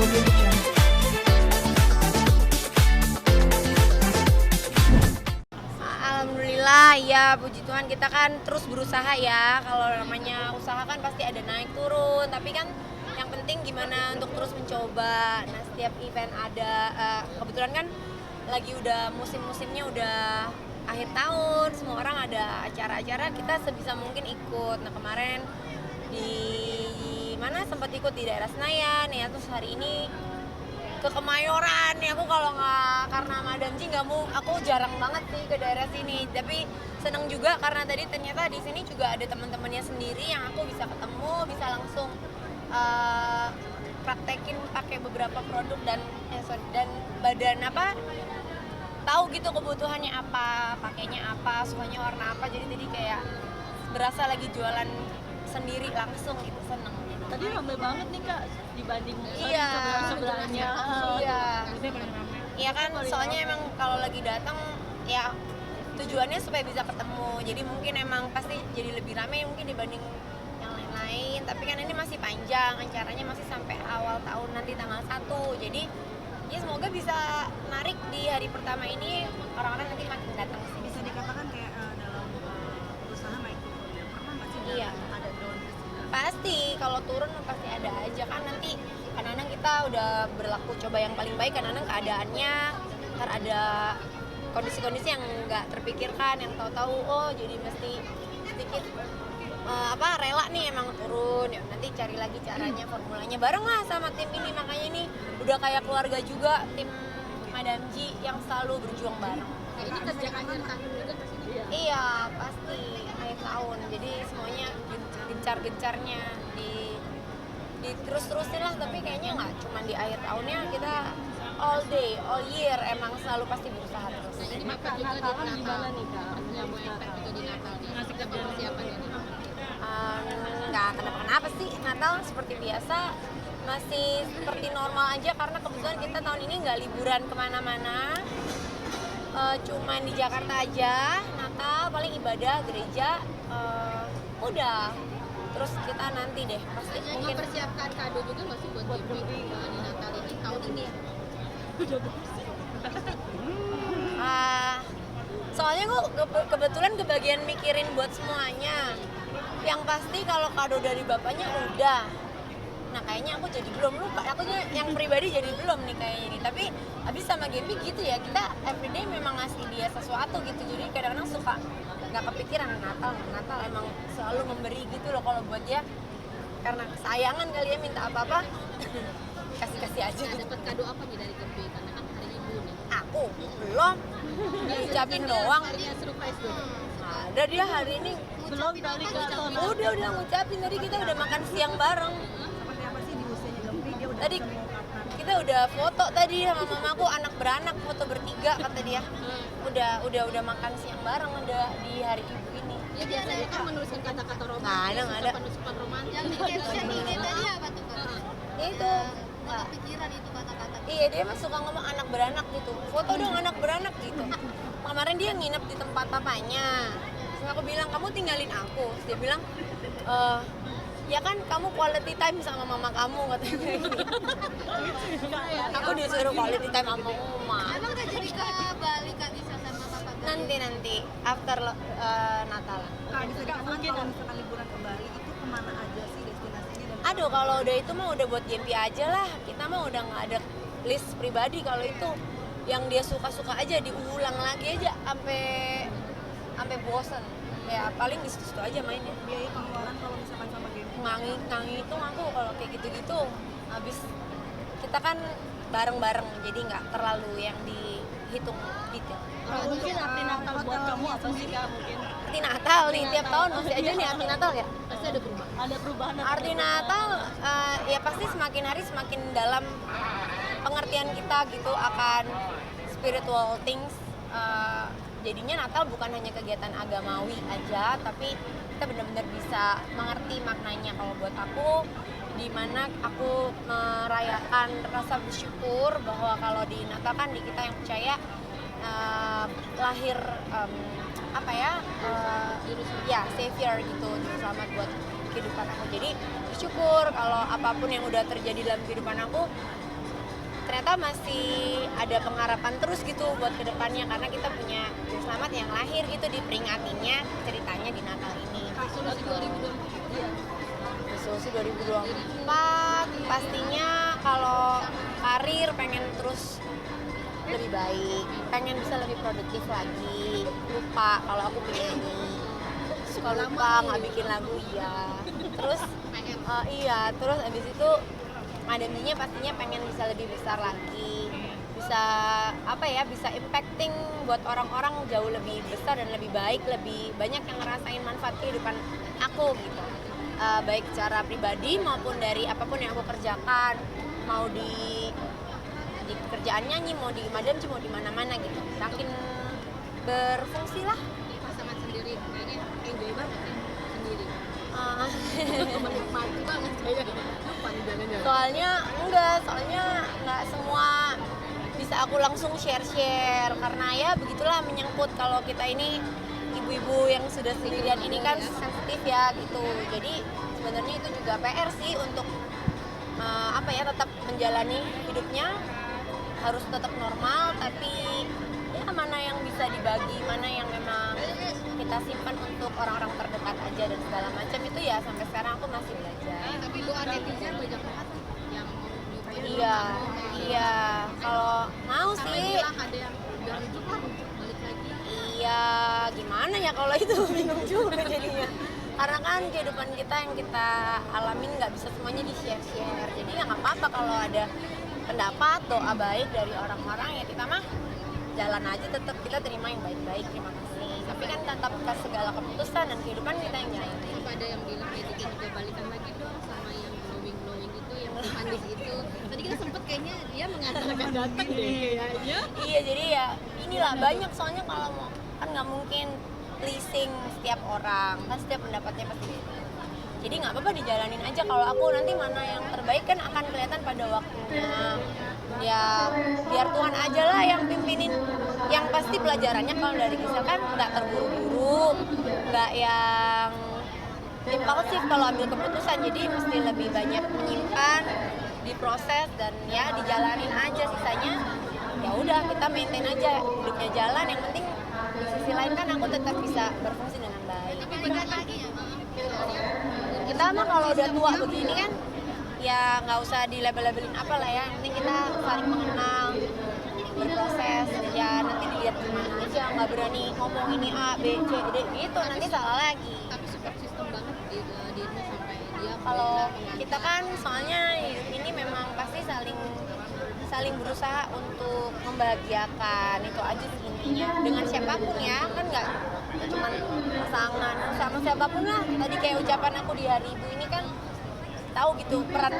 YouTube channel. Alhamdulillah ya, puji Tuhan kita kan terus berusaha ya. Kalau namanya usaha kan pasti ada naik turun, tapi kan yang penting gimana untuk terus mencoba. Nah, setiap event ada, kebetulan kan lagi udah musim-musimnya udah akhir tahun, semua orang ada acara-acara, kita sebisa mungkin ikut. Nah, kemarin di mana sempat ikut di daerah Senayan ya, terus hari ini ke Kemayoran nih. Aku kalau nggak karena Madam Ji nggak mau, aku jarang banget sih ke daerah sini, tapi seneng juga karena tadi ternyata di sini juga ada teman-temannya sendiri yang aku bisa ketemu, bisa langsung praktekin pakai beberapa produk dan badan tahu gitu kebutuhannya apa, pakainya apa, sukanya warna apa, jadi kayak berasa lagi jualan sendiri langsung gitu, seneng. Tadi ramai banget nih Kak dibanding Iya, sebelahnya. Iya. Iya kan, soalnya emang kalau lagi datang ya tujuannya supaya bisa ketemu. Jadi mungkin emang pasti jadi lebih ramai mungkin dibanding yang lain-lain. Tapi kan ini masih panjang, acaranya masih sampai awal tahun nanti tanggal 1. Jadi ya semoga bisa narik di hari pertama ini, orang-orang nanti makin datang sih. Bisa dikatakan kayak dalam usaha naik turun ya, pernah nggak sih Iya. ada down Pasti kalau turun pasti ada aja kan, nanti kadang-kadang kita udah berlaku coba yang paling baik, kadang-kadang keadaannya ntar ada kondisi-kondisi yang nggak terpikirkan, yang tahu-tahu oh jadi mesti sedikit rela nih emang turun ya, nanti cari lagi caranya, formulanya bareng lah sama tim ini. Makanya ini udah kayak keluarga juga, tim Madam Ji yang selalu berjuang bareng. Ini kerjaan akhir tahun juga ke sini. Iya, pasti akhir tahun. Jadi semuanya gencar-gencarnya di terus-terusin lah, tapi kayaknya nggak cuma di akhir tahunnya, kita all day, all year emang selalu pasti berusaha terus. Nah, ini makan juga di Natalan Natal. gimana nih Kak? Punya mau impact juga di Natal nih. Kita persiapan ini. Nggak kenapa-kenapa sih, Natal seperti biasa masih seperti normal aja, karena kebetulan kita tahun ini nggak liburan kemana-mana, cuman di Jakarta aja. Natal paling ibadah gereja, udah. Terus kita nanti deh pasti Kayaknya mungkin mempersiapkan kado juga nggak sih buat Gaby di Natal ini tahun ini ya? soalnya gue kebetulan kebagian mikirin buat semuanya. Yang pasti kalau kado dari bapaknya udah. Nah kayaknya aku jadi belum lupa. Aku yang pribadi jadi belum nih kayaknya ini. Tapi abis sama Gaby gitu ya, kita everyday memang ngasih dia sesuatu gitu. Jadi kadang-kadang suka nggak kepikiran Natal emang selalu memberi gitu loh kalau buat dia. Karena kesayangan kali ya, minta apa-apa kasih aja. Nah, Gitu. dapat kado apa nih dari Gaby? Karena kan hari Ibu nih. Aku belum diucapin doang. Harinya surprise dulu. Ada dia hari ini Belum kali Kak. udah ngucapin, tadi kita udah makan siang bareng. seperti apa sih di usianya Gempi, dia udah Tadi bisa mengungkapkan kita udah foto tadi sama mamaku, anak beranak, foto bertiga kata dia. Udah makan siang bareng udah di hari ibu ini. Dia biasanya kan menuliskan kata-kata romantis. Nggak ada. Ucapan romantis. Yang di caption IG tadi apa tuh Kak? Ya itu. Nggak kepikiran itu kata-kata. Iya, dia mah suka ngomong anak beranak gitu. Foto dong anak beranak gitu. Kemarin dia nginep di tempat papanya. Terus aku bilang, "Kamu tinggalin aku." Terus dia bilang, "Ya kan kamu quality time sama mama kamu," katanya gitu. Aku disuruh quality time sama mama. Emang udah jadi ke Bali Kak bisa sama Papa Gaby? Nanti after Natal. Kak, bisa dikatakan kalau misalkan liburan ke Bali itu kemana aja sih destinasinya dan Aduh, kalau udah itu mah udah buat Gempi aja lah. Kita mah udah nggak ada list pribadi. Kalau itu yang dia suka-suka aja, diulang lagi aja sampai bosen. Ya paling di situ aja mainnya. biaya pengeluaran kalau misalkan sama Gempi? Ngitung aku kalau kayak gitu-gitu. Habis kita kan bareng-bareng, jadi nggak terlalu yang dihitung detail. Mungkin arti Natal buat kamu apa sih Kak mungkin? Arti Natal nih, tiap tahun masih aja nih arti Natal ya. Pasti ada perubahan. Ada perubahan atau Arti Natal ya pasti semakin hari semakin dalam pengertian kita gitu akan spiritual things. Jadinya Natal bukan hanya kegiatan agamawi aja, tapi kita benar-benar bisa mengerti maknanya. Kalau buat aku, di mana aku merayakan rasa bersyukur bahwa kalau di Natal kan di kita yang percaya lahir ya savior gitu, juru selamat buat kehidupan aku. Jadi bersyukur kalau apapun yang udah terjadi dalam kehidupan aku ternyata masih ada pengharapan terus gitu buat kedepannya, karena kita punya Juru Selamat yang lahir gitu diperingatinya ceritanya di Natal ini. Resolusi 2024. Resolusi 2024 pastinya kalau karir pengen terus lebih baik, pengen bisa lebih produktif lagi. Lupa kalau aku penyanyi, suka lupa nggak bikin lagu ya. Terus iya, terus abis itu pandeminya pastinya pengen bisa lebih besar lagi, bisa apa ya, bisa impacting buat orang-orang jauh lebih besar dan lebih baik, lebih banyak yang ngerasain manfaat kehidupan aku gitu. Baik secara pribadi maupun dari apapun yang aku kerjakan, mau di kerjaan nyanyi, mau di madam, mau di mana-mana gitu, makin berfungsi lah. Pasangan sendiri kayaknya enjoy banget ya sendiri. Menikmati banget kayaknya. Lupa nih jalan-jalan. Soalnya nggak semua bisa aku langsung share karena ya begitulah, menyangkut kalau kita ini ibu-ibu yang sudah sendirian ini kan sensitif ya gitu. Jadi sebenarnya itu juga PR sih untuk apa ya, tetap menjalani hidupnya, harus tetap normal, tapi ya mana yang bisa dibagi, mana yang memang kita simpan untuk orang-orang terdekat aja dan segala macam itu ya sampai sekarang aku masih belajar. Tapi doa netizen banyak banget nih yang mau nyobain. Iya, kalau mau Sampai sih. bilang ada yang udah rujuk lah, balik lagi. Iya, gimana ya kalau itu bingung juga jadinya. Karena kan kehidupan kita yang kita alamin nggak bisa semuanya di-share. Jadi ya nggak apa-apa kalau ada pendapat, doa baik dari orang-orang, ya kita mah jalan aja, tetap kita terima yang baik-baik, terima kasih. Tapi kan tetap ke segala keputusan dan kehidupan kita yang jalan. Sampai ada yang bilang netizen juga balikan lagi dong sama yang glowing itu, yang manis itu. Tadi kita sempet kayaknya dia mengatakan datang deh kayaknya. Iya, jadi ya inilah banyak, soalnya kalau mau kan nggak mungkin pleasing setiap orang, kan setiap pendapatnya pasti beda. Jadi nggak apa-apa, dijalanin aja. Kalau aku nanti mana yang terbaik kan akan kelihatan pada waktunya. Ya biar Tuhan aja lah yang pimpinin. Yang pasti pelajarannya kalau dari Gisel kan nggak terburu-buru, nggak yang impulsif kalau ambil keputusan. Jadi mesti lebih banyak menyimpan, diproses, dan ya dijalanin aja. Sisanya ya udah kita maintain aja, hidupnya jalan. Yang penting di sisi lain kan aku tetap bisa berfungsi dengan baik. Tapi benar lagi ya, Kita mah kalau udah tua begini kan ya nggak usah dilabel-labelin apa lah ya, yang penting kita saling mengenal, berproses, ya nanti dilihat gimana aja, nggak berani ngomong ini A, B, C, D gitu, nanti salah lagi. Tapi support system banget dirinya sampai dia Kalau kita kan soalnya hidup ini memang pasti saling berusaha untuk membahagiakan, itu aja sih intinya, dengan siapapun ya, kan nggak cuma pasangan, sama siapapun lah. Tadi kayak ucapan aku di hari ibu ini kan tahu gitu, peran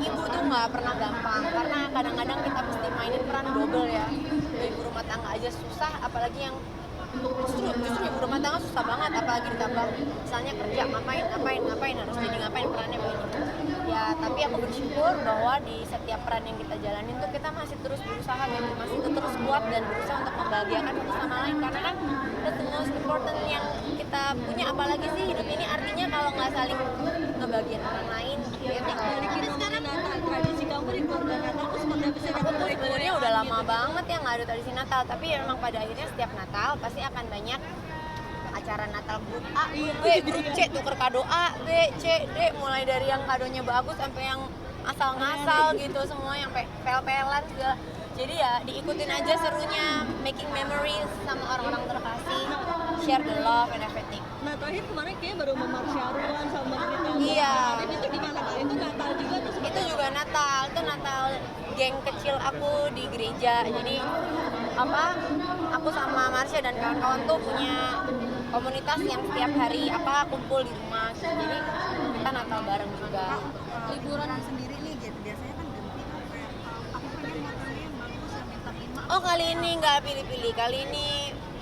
ibu tuh nggak pernah gampang, karena kadang-kadang kita mesti mainin peran double ya. Ibu rumah tangga aja susah, apalagi yang justru ibu rumah tangga susah banget, apalagi ditambah misalnya kerja, ngapain harus jadi ngapain, perannya banyak ya. Tapi aku bersyukur bahwa di setiap peran yang kita jalanin tuh kita masih terus berusaha gitu, masih terus kuat dan berusaha untuk membahagiakan satu sama lain, karena kan that's the most important yang kita punya. Apalagi sih hidup ini artinya kalau nggak saling ngebahagiain orang lain gitu. Dari kita sekarang tradisi kamu di keluarga Natal tuh seperti apa sih? Aku tuh sebenarnya udah lama banget ya nggak ada tradisi Natal, tapi ya memang pada akhirnya setiap Natal pasti akan banyak acara Natal grup A, grup B, grup C, tuker kado A, B, C, D, mulai dari yang kadonya bagus sampai yang asal-ngasal gitu, semua yang pel-pelan segala. Jadi ya diikutin aja serunya, making memories sama orang-orang terkasih, share the love and everything. Nah terakhir kemarin kayaknya baru memarsiaruan sama kita. Iya. Itu gimana kak? Itu Natal juga tuh? Itu juga Natal, itu Natal geng kecil aku di gereja. Jadi aku sama Marsha dan kawan-kawan tuh punya komunitas yang setiap hari kumpul di rumah. Jadi kita Natal bareng juga. Liburan sendiri nih gitu, biasanya kan ganti kan kayak aku pengen motornya yang bagus yang minta 5. Oh, kali ini nggak pilih-pilih, kali ini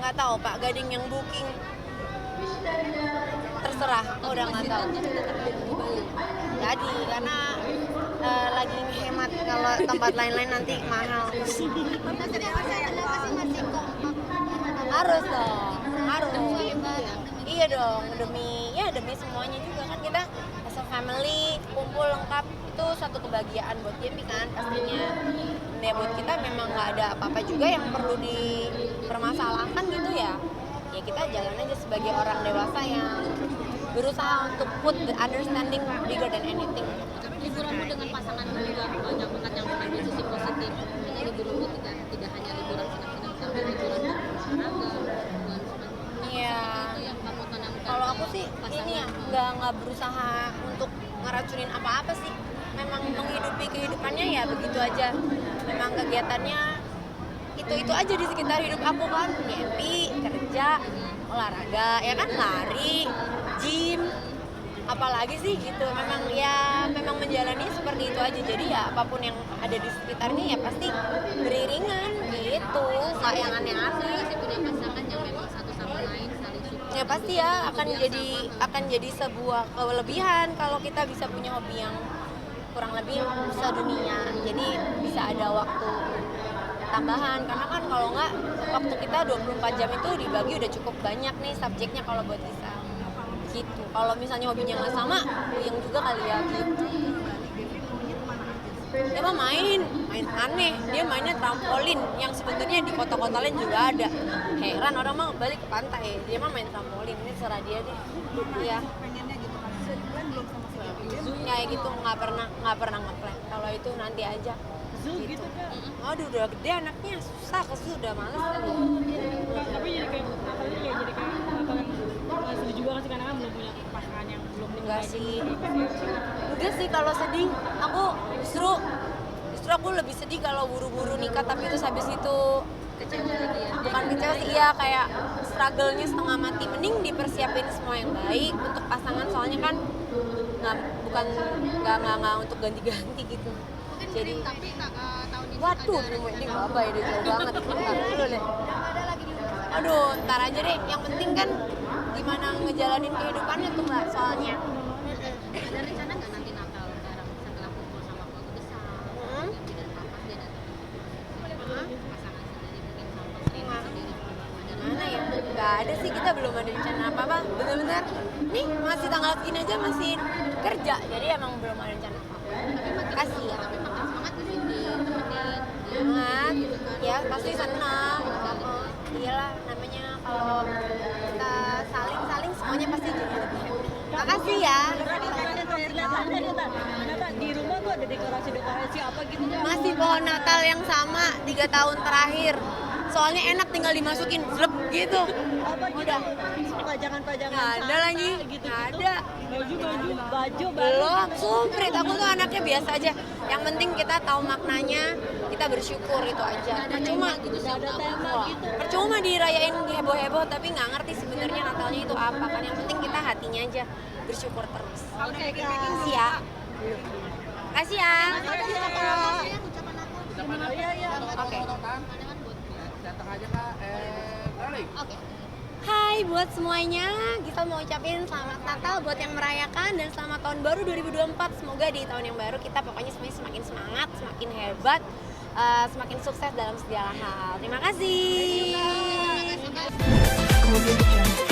nggak tahu Pak Gading yang booking. Terserah, udah nggak tahu. Jadi karena lagi hemat, kalau tempat lain-lain nanti mahal. masih kompak. Harus dong, harus. Iya dong, demi semuanya juga kan, kita as a family kumpul lengkap itu satu kebahagiaan buat Gempi kan pastinya. Ya buat kita memang nggak ada apa-apa juga yang perlu dipermasalahkan gitu ya. Ya kita jalan aja sebagai orang dewasa yang berusaha untuk put the understanding bigger than anything. Liburanmu dengan pasanganmu juga banyak banget yang mengambil sisi positif. Hanya liburanmu tidak hanya liburan senang-senang, tapi liburan berolahraga, liburan Iya. itu yang kamu tanamkan. Kalau aku sih pasangan. ini ya nggak berusaha untuk ngeracunin apa-apa sih. Memang menghidupi kehidupannya ya begitu aja. Memang kegiatannya itu aja di sekitar hidup aku kan, ngempi, kerja, olahraga, ya kan lari, gym, apalagi sih gitu. Memang menjalani seperti itu aja. Jadi ya apapun yang ada di sekitarnya ya pasti beriringan gitu, nggak yang aneh-aneh. Masih punya pasangan yang memang satu sama lain saling support. Ya pasti ya akan jadi sebuah kelebihan kalau kita bisa punya hobi yang kurang lebih sedunia. Jadi bisa ada waktu tambahan karena kan kalau nggak waktu kita 24 jam itu dibagi udah cukup banyak nih subjeknya kalau buat kita gitu. Kalau misalnya hobinya nggak sama, yang juga kali ya gitu. Dia mah main aneh, dia mainnya trampolin yang sebenarnya di kota-kotalan juga ada. Heran orang mah balik ke pantai, dia mah main trampolin, ini serah dia deh. Iya. pengennya gitu kan sebulan belum sama si Gempi Kayak gitu nggak pernah ngeplan. Kalau itu nanti aja. Zoo gitu Kak. Aduh udah gede anaknya susah ke zoo udah males kali. Tapi jadi kayak Natalnya kayak jadi kayak Natal yang sedih juga kan sih karena kan belum punya pasangan yang belum Enggak nikah sih. gitu. Enggak sih kalau sedih aku justru aku lebih sedih kalau buru-buru nikah tapi terus habis itu Kecewa lagi ya. bukan kecewa sih ya kayak struggle-nya setengah mati. Mending dipersiapin semua yang baik untuk pasangan soalnya kan nggak untuk ganti-ganti gitu. Mungkin Jadi tapi tahun ini waduh ada ini apa ya udah jauh banget. Bentar dulu deh. Aduh ntar aja deh yang penting kan gimana ngejalanin kehidupannya tuh mbak soalnya. ada rencana nggak nanti Natal bareng setelah kumpul sama keluarga besar? Hmm? Gempi dan papa dia datang. Pasangan sendiri mungkin sama Rina sendiri. Ada Mana ya? Gak ada sih, kita belum ada rencana apa-apa. Bener-bener, nih masih tanggal segini aja masih kerja, jadi emang belum ada rencana apa-apa. Kasih ya. tapi makin semangat di sini temenin. Semangat, ya pasti senang. Iyalah, namanya kalau kita saling semuanya pasti jadi lebih happy. Makasih ya. Nata di rumah tuh ada dekorasi apa gitu Kak? Masih pohon Natal yang sama 3 tahun terakhir. Soalnya enak tinggal dimasukin, flep gitu. Apa gitu? Udah. Pajangan-pajangan Nggak ada Santa lagi, gitu. nggak ada. Baju Belum, sumprit. Aku tuh anaknya biasa aja. Yang penting kita tahu maknanya, kita bersyukur itu aja. Percuma gitu sih. ada tema gitu. Percuma dirayain heboh-heboh tapi nggak ngerti sebenarnya Natalnya itu apa kan. Yang penting kita hatinya aja bersyukur terus. Oke Kak. Makasih ya. Makasih ya. Iya. Oke. Datang aja Kak. Darling. Oke. Hai buat semuanya, kita mau ucapin selamat Natal buat yang merayakan dan selamat tahun baru 2024. Semoga di tahun yang baru kita pokoknya semuanya semakin semangat, semakin hebat, semakin sukses dalam segala hal. Terima kasih. Terima kasih.